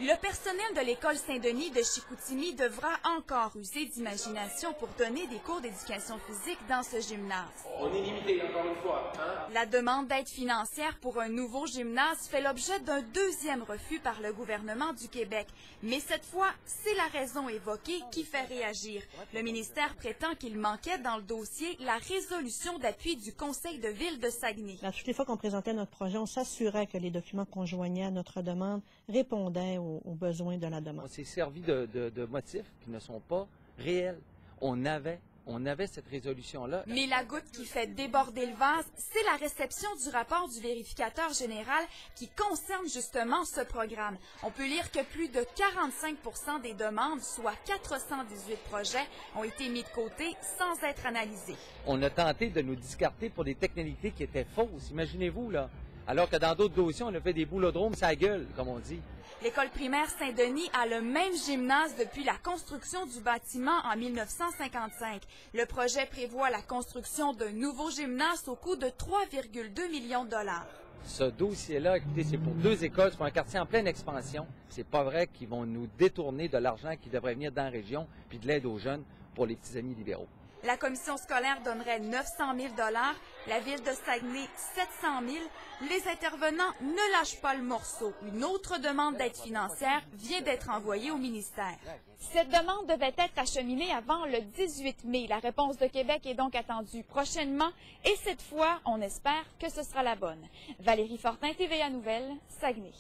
Le personnel de l'École Saint-Denis de Chicoutimi devra encore user d'imagination pour donner des cours d'éducation physique dans ce gymnase. On est limité, encore une fois. La demande d'aide financière pour un nouveau gymnase fait l'objet d'un deuxième refus par le gouvernement du Québec. Mais cette fois, c'est la raison évoquée qui fait réagir. Le ministère prétend qu'il manquait dans le dossier la résolution d'appui du Conseil de ville de Saguenay. À toutes les fois qu'on présentait notre projet, on s'assurait que les documents qu'on joignait à notre demande répondaient aux besoins de la demande. On s'est servi de motifs qui ne sont pas réels. On avait cette résolution-là. Mais la goutte qui fait déborder le vase, c'est la réception du rapport du vérificateur général qui concerne justement ce programme. On peut lire que plus de 45% des demandes, soit 418 projets, ont été mis de côté sans être analysés. On a tenté de nous discarter pour des technicalités qui étaient fausses. Imaginez-vous, là. Alors que dans d'autres dossiers, on a fait des boulodromes sa gueule, comme on dit. L'école primaire Saint-Denis a le même gymnase depuis la construction du bâtiment en 1955. Le projet prévoit la construction d'un nouveau gymnase au coût de 3,2 millions de dollars. Ce dossier-là, écoutez, c'est pour 2 écoles, c'est pour un quartier en pleine expansion. C'est pas vrai qu'ils vont nous détourner de l'argent qui devrait venir dans la région, puis de l'aide aux jeunes pour les petits amis libéraux. La commission scolaire donnerait 900 000 $, la ville de Saguenay 700 000 $. Les intervenants ne lâchent pas le morceau. Une autre demande d'aide financière vient d'être envoyée au ministère. Cette demande devait être acheminée avant le 18 mai. La réponse de Québec est donc attendue prochainement et cette fois, on espère que ce sera la bonne. Valérie Fortin, TVA Nouvelles, Saguenay.